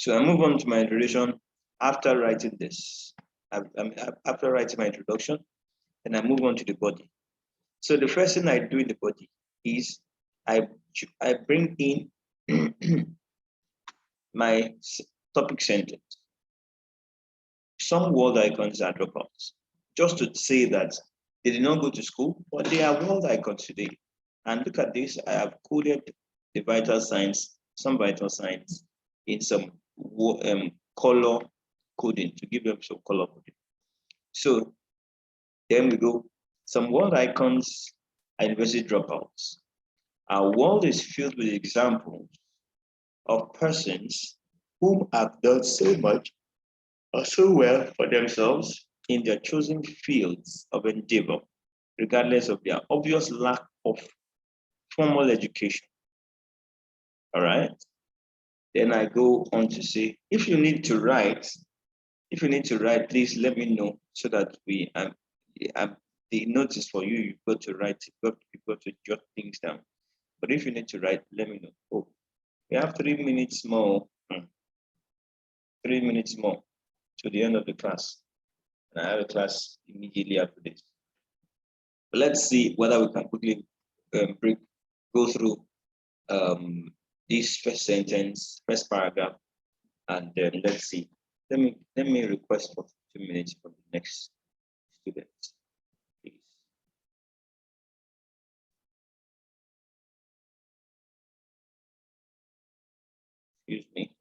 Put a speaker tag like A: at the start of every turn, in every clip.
A: So I move on to my introduction after writing this. After writing my introduction, and I move on to the body. So the first thing I do in the body is I bring in my topic sentence. Some world icons are dropouts, just to say that they did not go to school, but they are world icons today. And look at this, I have coded the vital signs, some vital signs in some color coding to give them some color coding. So then we go, some world icons are university dropouts. Our world is filled with examples of persons whom have done so much or so well for themselves in their chosen fields of endeavor, regardless of their obvious lack of formal education. All right. Then I go on to say, if you need to write, please let me know so that we the notice for you. You've got to write. You've got to jot things down. But if you need to write, let me know. Oh, we have 3 minutes more. 3 minutes more to the end of the class. And I have a class immediately after this. But let's see whether we can quickly go through this first sentence, first paragraph, and then let's see. Let me request for 2 minutes from the next student, please. Excuse me.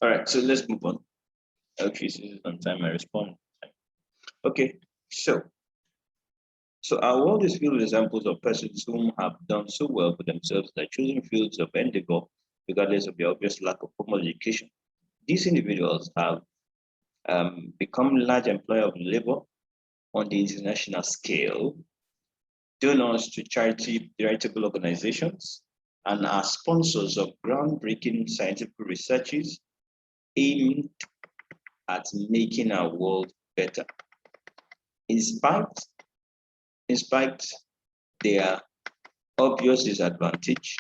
A: All right, so let's move on. Okay, this is on time. I respond. Okay, so our world is filled with examples of persons whom have done so well for themselves that choosing fields of endeavor, regardless of the obvious lack of formal education. These individuals have become large employer of labor on the international scale, donors to charitable organizations, and are sponsors of groundbreaking scientific researches aimed at making our world better. In spite their obvious disadvantage,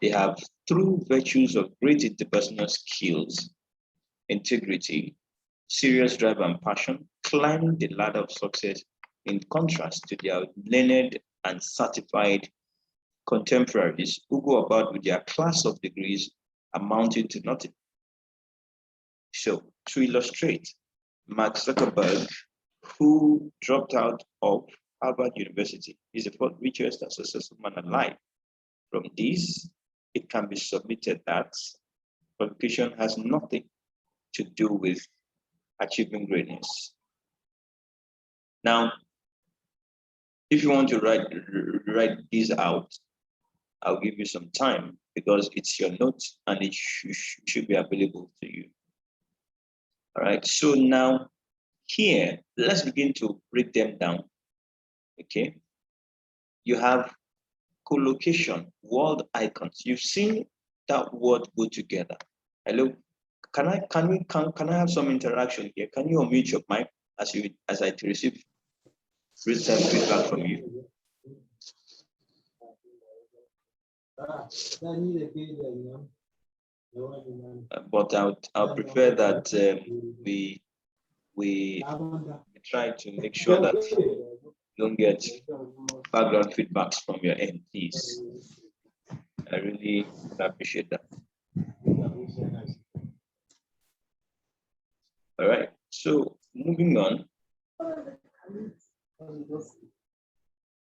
A: they have, through virtues of great interpersonal skills, integrity, serious drive and passion, climbed the ladder of success in contrast to their learned and certified contemporaries who go about with their class of degrees amounting to nothing. So, to illustrate, Mark Zuckerberg, who dropped out of Harvard University, is the fourth richest and successful man alive. From this, it can be submitted that qualification has nothing to do with achieving greatness. Now, if you want to write this out, I'll give you some time because it's your notes and it should be available to you. All right, so now here, let's begin to break them down. Okay, you have collocation, world icons. You've seen that word go together. Hello, can I have some interaction here? Can you unmute your mic as I receive real-time feedback from you? But I'll prefer that we try to make sure that you don't get background feedbacks from your end, please. I really appreciate that. All right, so moving on.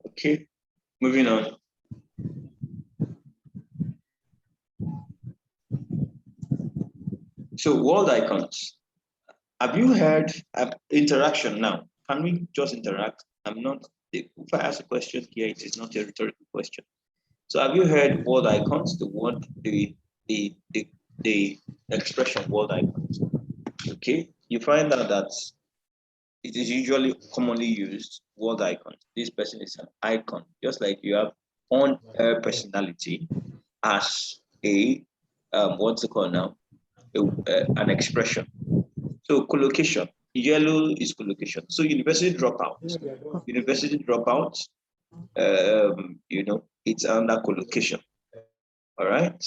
A: Okay, moving on. So world icons. Have you heard interaction now? Can we just interact? I'm not, if I ask a question here, it is not a rhetorical question. So have you heard world icons, the word, the expression world icons? Okay, you find out that it is usually commonly used world icons. This person is an icon, just like you have on air personality as a what's it called now? An expression. So collocation, yellow is collocation. So university dropouts, you know, it's under collocation. All right.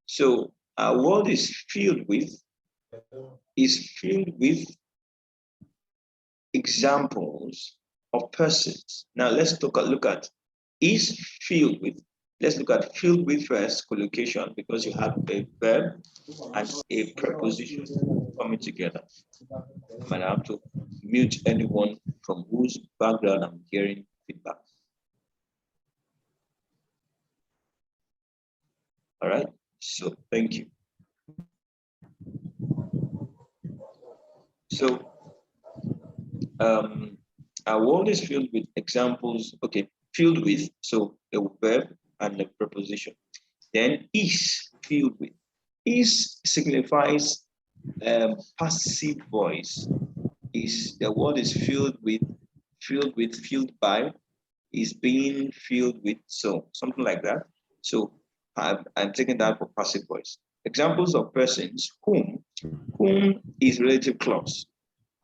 A: So our world is filled with examples of persons. Now let's look at is filled with. Let's look at filled with first, collocation, because you have a verb and a preposition coming together. I might have to mute anyone from whose background I'm hearing feedback. All right, so thank you. So our world is filled with examples, okay, filled with, so a verb and a preposition. Then is filled with. Is signifies passive voice. Is the word is filled by, is being filled with, so something like that. So I'm taking that for passive voice. Examples of persons, whom is relative clause.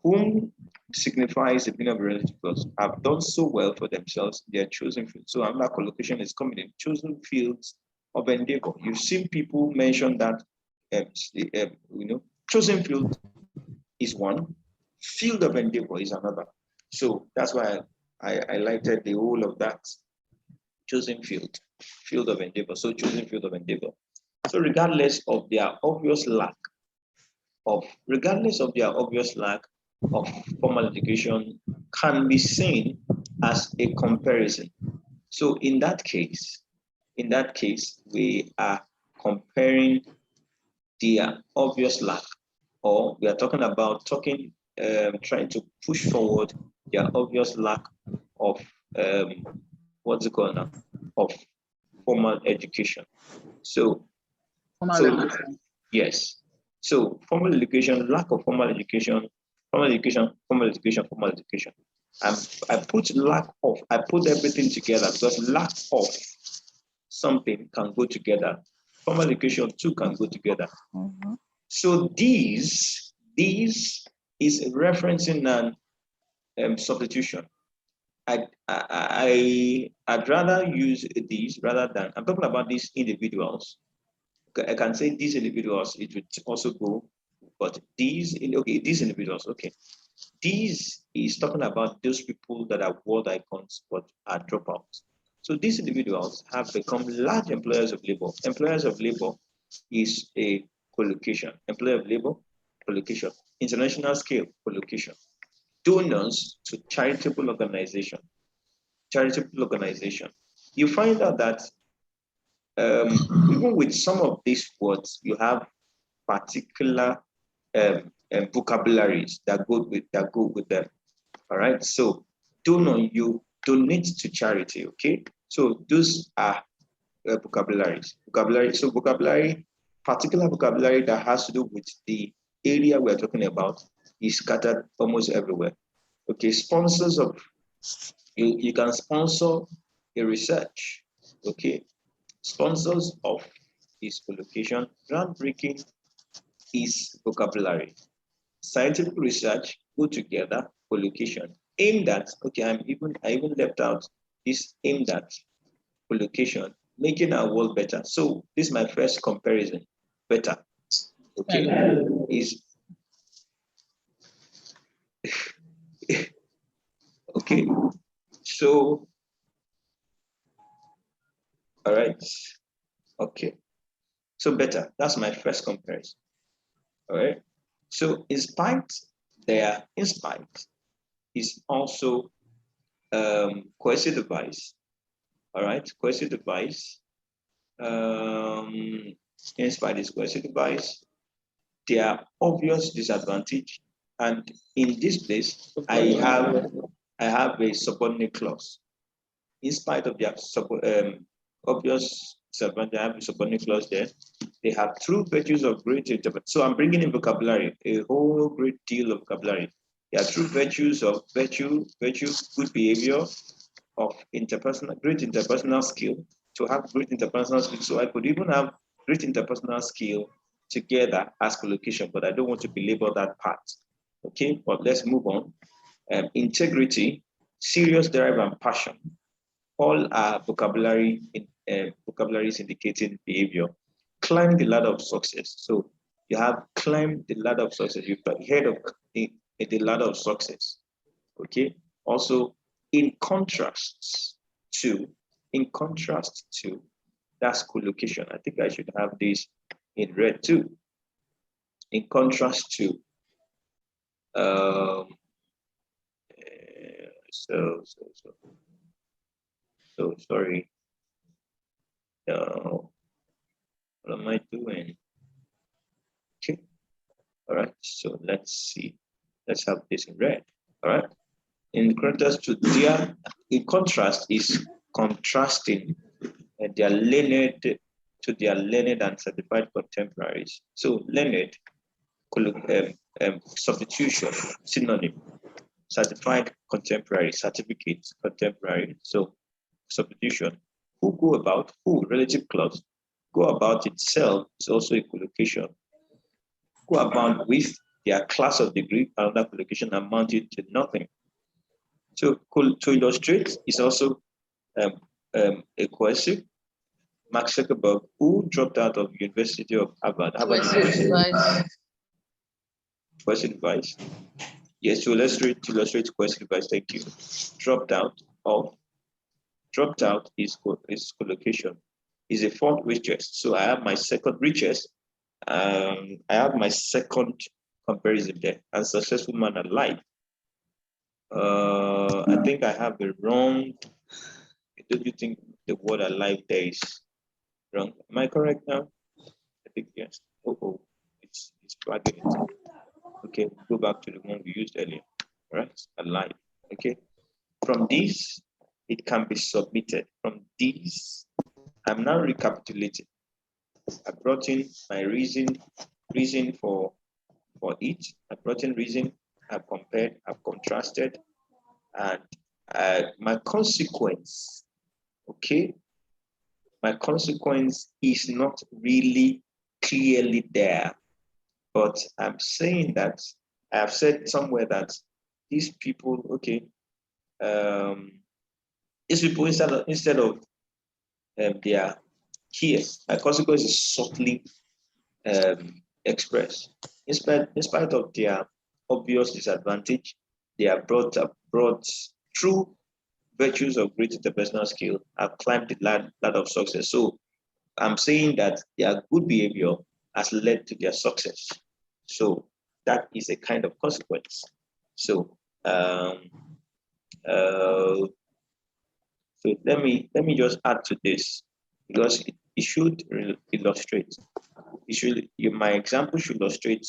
A: Whom signifies the meaning of a relative clause, have done so well for themselves, their chosen field. So another collocation is coming in, chosen fields of endeavor. You've seen people mention that, you know, chosen field is one, field of endeavor is another. So that's why I highlighted the whole of that. Chosen field of endeavor. So chosen field of endeavor. So regardless of their obvious lack of formal education can be seen as a comparison. So in that case, we are comparing their obvious lack, or we are talking about trying to push forward their obvious lack of what's it called now? Of formal education. So, yes. So formal education, lack of formal education, formal education. I put everything together because lack of something can go together. Formal education too can go together. Mm-hmm. So these is referencing an substitution. I'd rather use these rather than, I'm talking about these individuals. I can say these individuals, it would also go, but these individuals, okay. These is talking about those people that are world icons but are dropouts. So these individuals have become large employers of labor. Employers of labor is a collocation. Employer of labor, collocation. International scale, collocation. Donors to charitable organization. You find out that even with some of these words, you have particular vocabularies that go with them. All right. So donor, you donate to charity. Okay. So those are vocabularies. So particular vocabulary that has to do with the area we're talking about is scattered almost everywhere. Okay. Sponsors of you can sponsor a research. Okay. Sponsors of is collocation. Groundbreaking is vocabulary. Scientific research go together, collocation. Aimed at, okay, I even left out this aimed at collocation, making our world better. So this is my first comparison. Better. Okay. Is okay. So all right. Okay. So better. That's my first comparison. All right. So in spite is also cohesive device. All right, cohesive device. In spite is cohesive device. their obvious disadvantage. And in this place, I have a subordinate clause. In spite of their obvious disadvantage, I have a subordinate clause there. They have true virtues of great interpretation. So I'm bringing in vocabulary, a whole great deal of vocabulary. There are true virtues of virtue, good behavior, of interpersonal, great interpersonal skill, to have great interpersonal skill. So I could even have great interpersonal skill together as collocation, but I don't want to belabor that part. Okay, but let's move on. Integrity, serious drive and passion, all are vocabularies indicating behavior. Climb the ladder of success. So you have climbed the ladder of success. You've heard of the ladder of success. Okay. Also, in contrast to, that's collocation. I think I should have this in red too. In contrast to, so sorry. What am I doing? Okay. All right. So let's see. Let's have this in red. All right. In contrast to their, in contrast is contrasting their learned to their learned and certified contemporaries. So learned, substitution, synonym, certified contemporary, certificate, contemporary. So substitution. Who, relative clause. Go about itself is also a collocation. Go about with their class of degree, another collocation amounted to nothing. So to illustrate is also a cohesive. Mark Zuckerberg, who dropped out of University of Harvard. Cohesive device. Yes, to illustrate cohesive device. Thank you. Dropped out is collocation. Is a fourth richest. So I have my second richest. I have my second comparison there. And successful man alive. I think I have the wrong. Don't you think the word alive there is wrong? Am I correct now? I think yes. It's flagging it. Okay, go back to the one we used earlier. All right, alive. Okay. From this, it can be submitted. From this, I'm now recapitulating. I brought in my reason for it. I brought in reason. I've compared. I've contrasted, and my consequence. Okay, my consequence is not really clearly there, but I'm saying that I have said somewhere that these people, okay, these people instead of their here, my consequence is subtly expressed. In spite of their obvious disadvantage, they are brought through virtues of great interpersonal skill, have climbed the ladder of success. So I'm saying that their good behavior has led to their success. So that is a kind of consequence. So so let me just add to this, because it should illustrate. My example should illustrate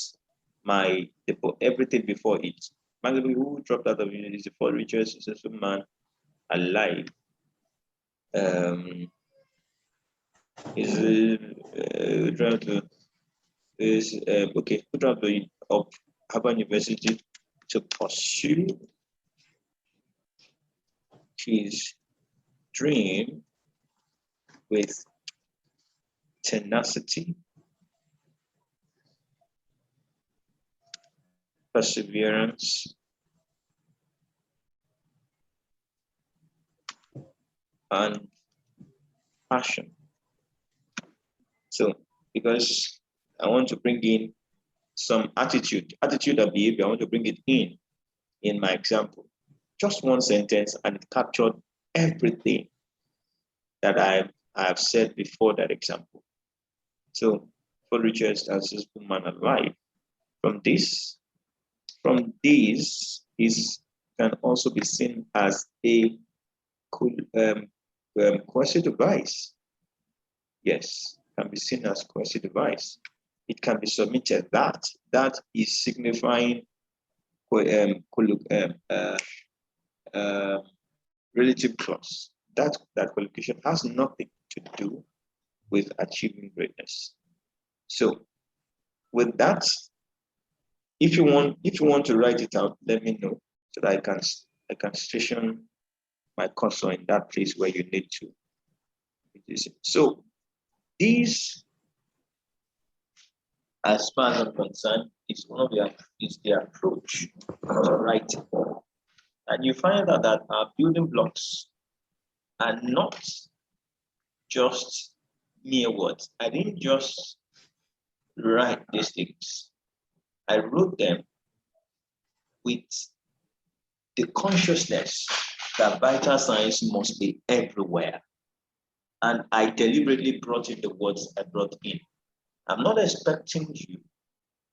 A: everything before it. Magdalene, who dropped out of university, is the fourth richest successful man alive. Is okay, who dropped out of Harvard University to pursue his dream with tenacity, perseverance, and passion. So, because I want to bring in some attitude and behavior, I want to bring it in my example. Just one sentence, and it captured everything that I have said before that example. So, for richest and successful man alive. From this is can also be seen as a cohesive device. Yes, can be seen as cohesive device. it can be submitted. That is signifying relative clause. That qualification has nothing to do with achieving greatness. So with that, if you want to write it out, let me know so that I can station my cursor in that place where you need to. So these, as far as I'm concerned, is the approach to writing. And you find out that our building blocks are not just mere words. I didn't just write these things. I wrote them with the consciousness that vital signs must be everywhere. And I deliberately brought in the words I brought in. I'm not expecting you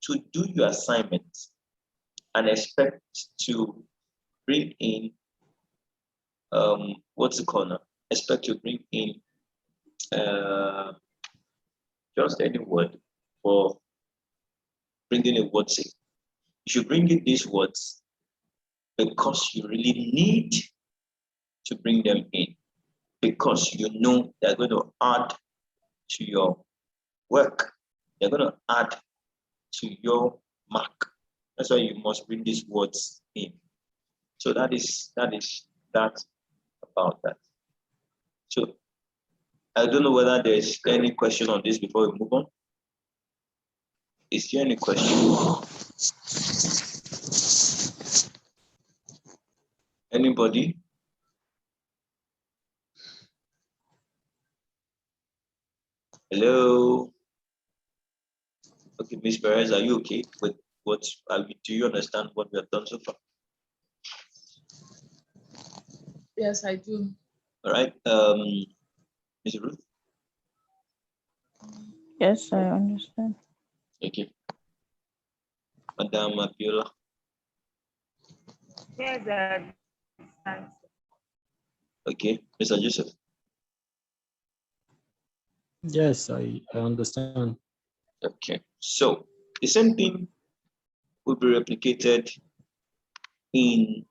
A: to do your assignment and expect to bring in what's it called now? Expect to bring in just any word for bringing a word sake. You should bring in these words because you really need to bring them in, because you know they're going to add to your work. They're going to add to your mark. That's why you must bring these words in. So that is that about that. So I don't know whether there's any question on this before we move on. Is there any question? Anybody? Hello? Okay, Ms. Perez, are you okay with what, do you understand what we have done so far?
B: Yes, I do.
A: All right, Ms. Ruth?
C: Yes, I understand.
A: Okay. Madam Abiola?
B: Yes, I understand.
A: Okay, Mr. Joseph?
D: Yes, I understand.
A: Okay, so the same thing will be replicated in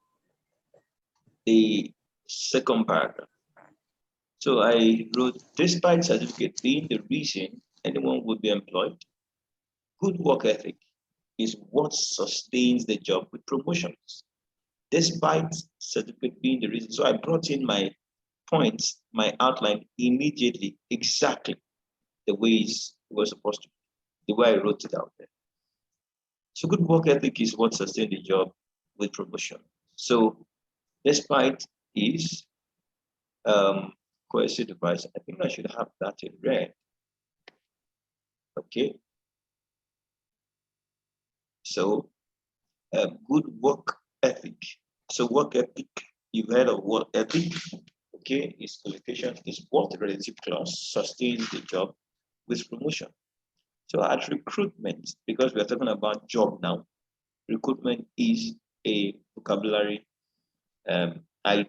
A: the second paragraph. So I wrote, despite certificate being the reason anyone would be employed, good work ethic is what sustains the job with promotions. Despite certificate being the reason. So I brought in my points, my outline immediately, exactly the way it was supposed to be, the way I wrote it out there. So good work ethic is what sustains the job with promotion. So despite is cohesive device. I think I should have that in red. Okay. So good work ethic. So work ethic, you've heard of work ethic. Okay, its qualification is what relative clause sustains the job with promotion. So at recruitment, because we're talking about job now, recruitment is a vocabulary a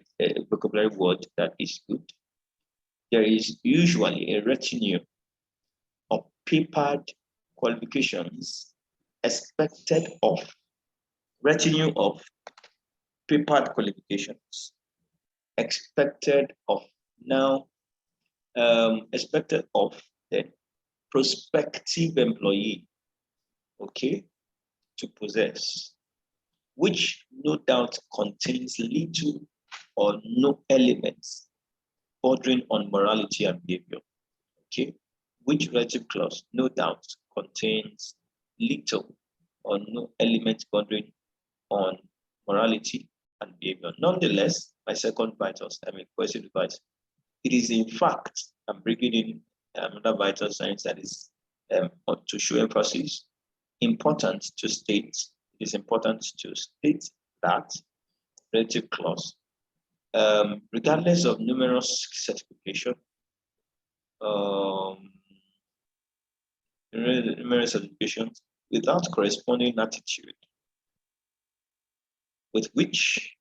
A: vocabulary word that is good. There is usually a retinue of papered qualifications expected of, retinue of papered qualifications expected of. Now, expected of the prospective employee, okay, to possess, which no doubt contains little or no elements bordering on morality and behavior, okay, which relative clause no doubt contains little or no elements bordering on morality and behavior. Nonetheless, my second vital, cohesive device, it is in fact, I'm bringing in another vital science that is to show emphasis, important to state, it is important to state that relative clause, regardless of numerous certification, numerous certifications, without corresponding attitude with which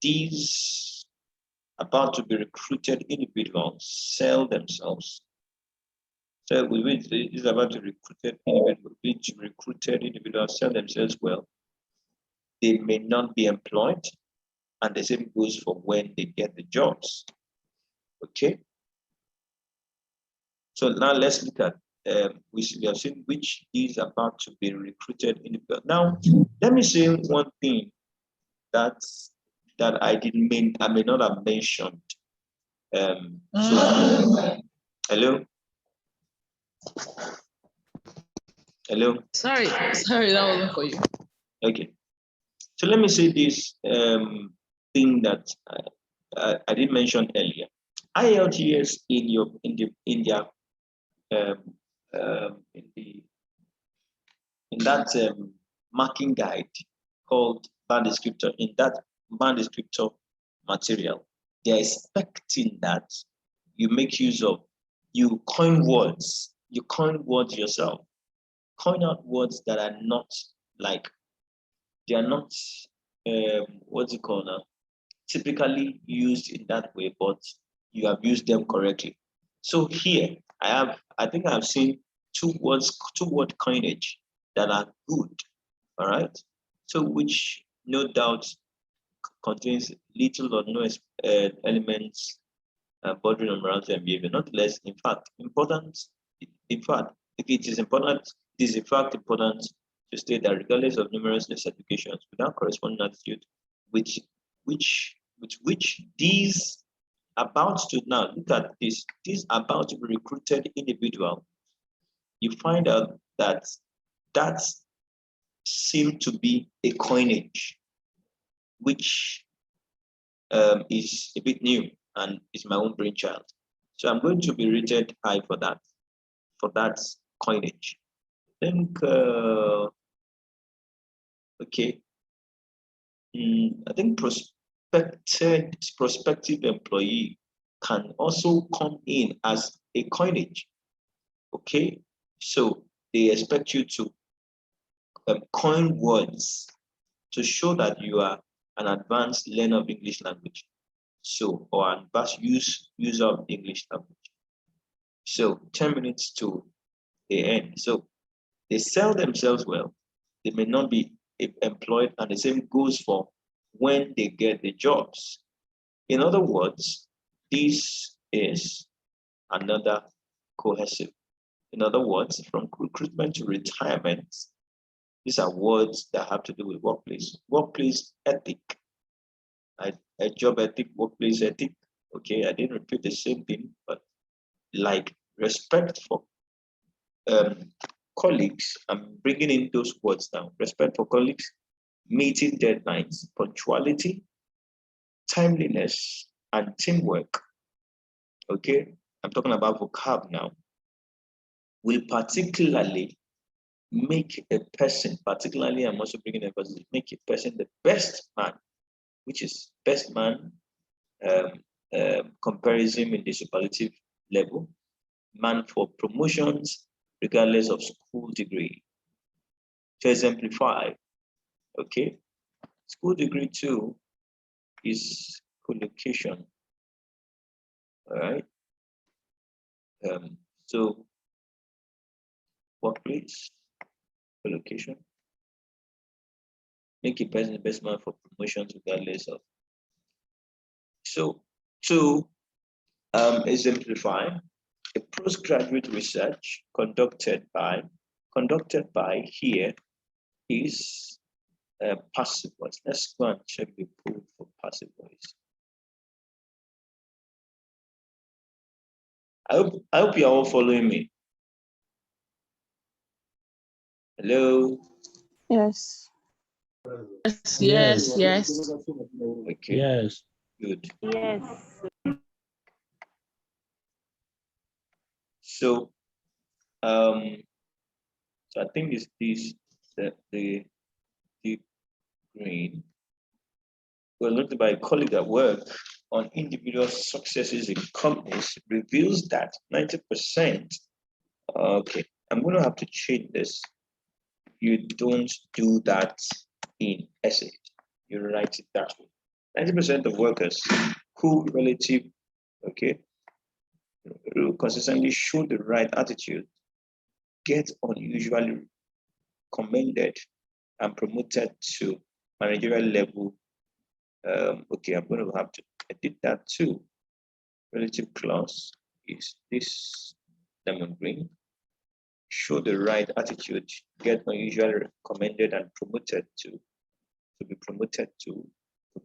A: these about to be recruited individuals sell themselves, So which is about to recruited individuals sell themselves well. They may not be employed, and the same goes for when they get the jobs. Okay. So now let's look at we have seen which is about to be recruited individual. Now, let me say one thing that I may not have mentioned. Hello. Hello.
B: Sorry, that wasn't for you.
A: Okay. So let me say this thing that I didn't mention earlier. IELTS in that marking guide called band descriptor, in that band descriptor material, they're expecting that you make use of, you coin words yourself, coin out words that are not like, they are not what's it called now, typically used in that way, but you have used them correctly. So here I think I've seen two word coinage that are good. All right. So which no doubt contains little or no elements bordering on morality and behavior. Not less, in fact, important. In fact, it is important to state that regardless of numerous certifications, without corresponding attitude, which these about to, now look at this, these about to be recruited individual, you find out that seemed to be a coinage, which is a bit new and is my own brainchild. So I'm going to be rated high for that coinage. I think, okay. I think prospective employee can also come in as a coinage. Okay, so they expect you to coin words to show that you are an advanced learner of English language. So, or an advanced user of English language. So 10 minutes to the end. So they sell themselves well. They may not be employed, and the same goes for when they get the jobs. In other words, this is another cohesive. In other words, from recruitment to retirement, these are words that have to do with workplace ethic, a job ethic, workplace ethic. Okay, I didn't repeat the same thing, but like respect for colleagues, I'm bringing in those words now. Respect for colleagues, meeting deadlines, punctuality, timeliness, and teamwork. Okay, I'm talking about vocab now. Will particularly make a person, particularly I'm also bringing emphasis, make a person the best man, which is best man comparison in the superlative level, man for promotions regardless of school degree. To exemplify, okay, school degree 2 is collocation. All right. So workplace, collocation, make a person the best man for promotions regardless of. So to exemplify, a postgraduate research conducted by here is passive voice. Let's go and check the pool for passive voice. I hope you're all following me. Hello.
C: Yes.
B: Yes.
A: Okay.
D: Yes.
A: Good.
C: Yes.
A: So, so I think it's this the green was looked by a colleague at work on individual successes in companies reveals that 90%. Okay, I'm going to have to change this. You don't do that in essays. You write it that way. 90% of workers who relative consistently show the right attitude, get unusually commended and promoted to managerial level. Okay, I'm going to have to edit that too. Relative clause is this lemon green. Show the right attitude, get unusually commended and promoted to be promoted to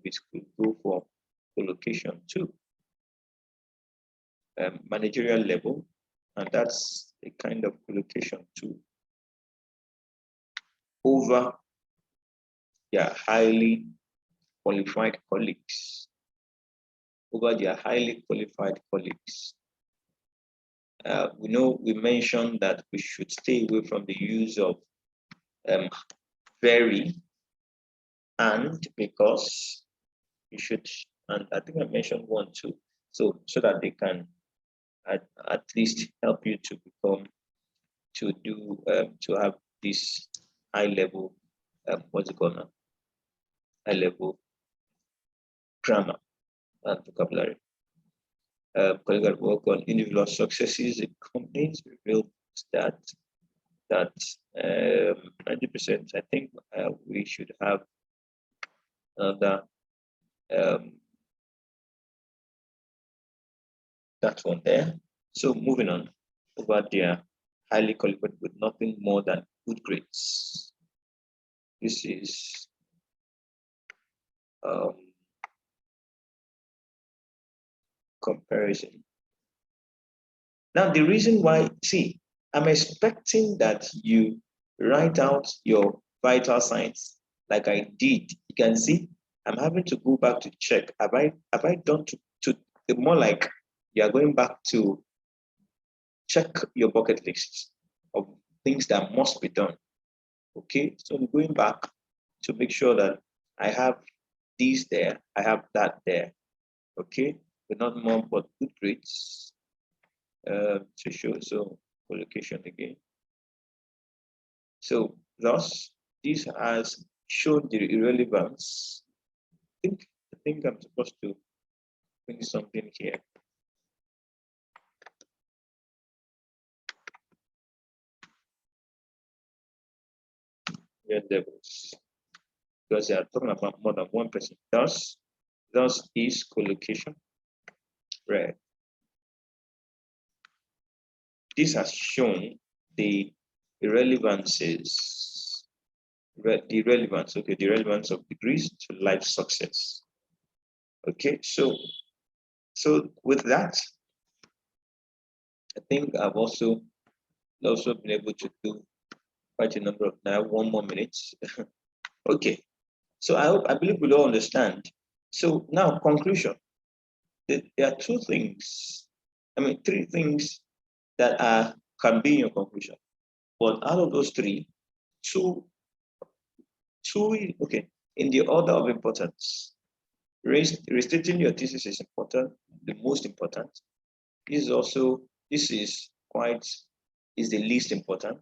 A: basically go for collocation too. Managerial level, and that's a kind of collocation too. Over their highly qualified colleagues. Over their highly qualified colleagues. We know we mentioned that we should stay away from the use of very and because you should, and I think I mentioned one too, so that they can at least help you to become to do to have this high level what's it called now? High level grammar and vocabulary. Colleague at work on individual successes in companies revealed that 90%. I think we should have another that one there. So moving on over there, highly qualified with nothing more than good grades. This is comparison. Now, the reason why, see, I'm expecting that you write out your vital signs like I did. You can see I'm having to go back to check. Have I done to more like you are going back to check your bucket list of things that must be done. Okay, so I'm going back to make sure that I have these there, I have that there. Okay, but not more but good grades to show so collocation again. So thus this has shown the irrelevance. I think I'm supposed to bring something here. Levels, because they are talking about more than one person. Thus is collocation red. This has shown the irrelevances, the relevance of degrees to life success. Okay, so with that, I think I've also been able to do quite a number of now. 1 more minute. Okay, so I believe we all understand. So now conclusion. There are 2 things. I mean 3 things that can be in your conclusion. But out of those 3, two okay, in the order of importance. Restating your thesis is important, the most important. This is the least important.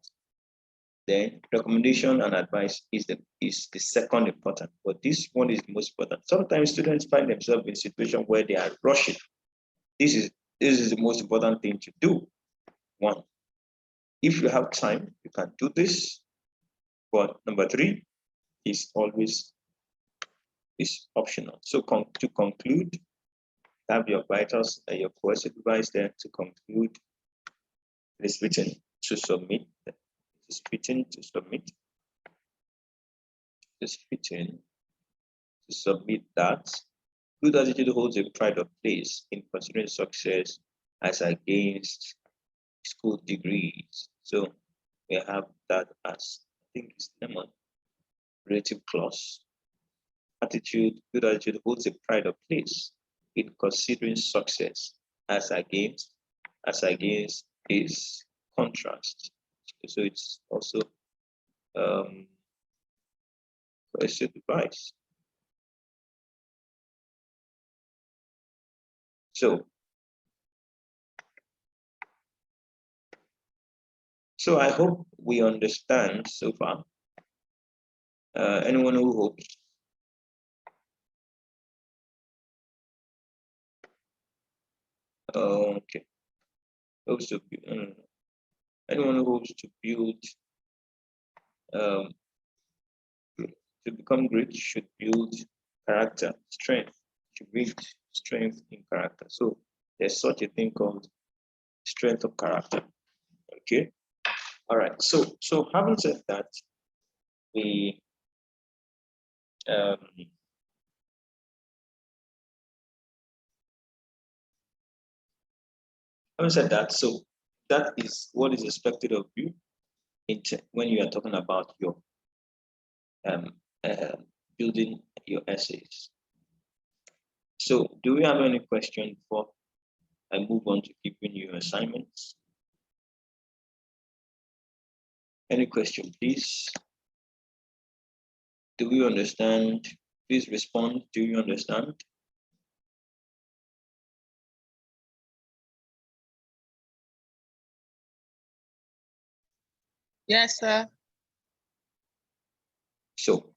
A: Then recommendation and advice is the second important, but this one is the most important. Sometimes students find themselves in a situation where they are rushing. This is the most important thing to do. 1, if you have time, you can do this. But number 3 is always optional. So to conclude, have your vitals and your course advice there to conclude. It is written to submit. It is written to submit. It is written to submit that good attitude holds a pride of place in considering success as against school degrees. So we have that as, I think it's lemon, relative clause. Good attitude holds a pride of place in considering success as against is contrast. So it's also question device. So I hope we understand so far. Anyone who hopes? Okay. hopes to anyone who hopes to build to become great should build character, strength, should build strength in character. So there's such a thing called strength of character. Okay. All right. So having said that, we having said that, so that is what is expected of you when you are talking about your um, building your essays. So do we have any question before I move on to giving you assignments? Any question, please? Do you understand? Please respond. Do you understand?
B: Yes, sir.
A: So,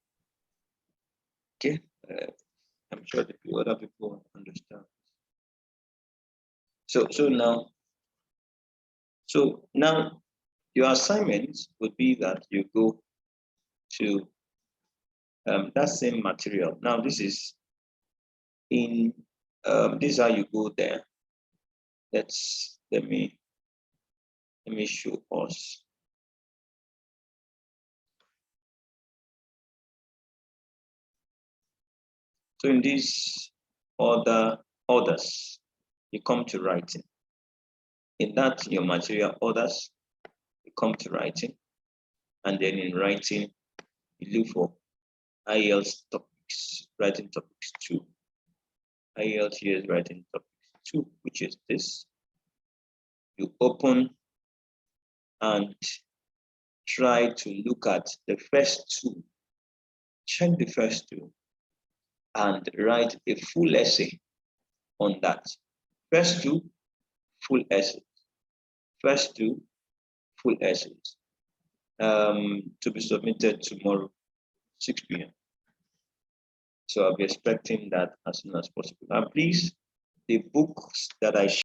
A: okay, I'm sure the other people understand. So now your assignment would be that you go to that same material. Now this is in this is how you go there. Let me show us. So in these orders, you come to writing. In that your material orders, you come to writing, and then in writing, you look for IELTS topics, writing topics 2. IELTS here is writing topics 2, which is this. You open and try to look at the first 2. Check the first 2 and write a full essay on that. First 2 full essays. First 2 full essays. To be submitted tomorrow, 6 p.m. So I'll be expecting that as soon as possible. And please, the books that I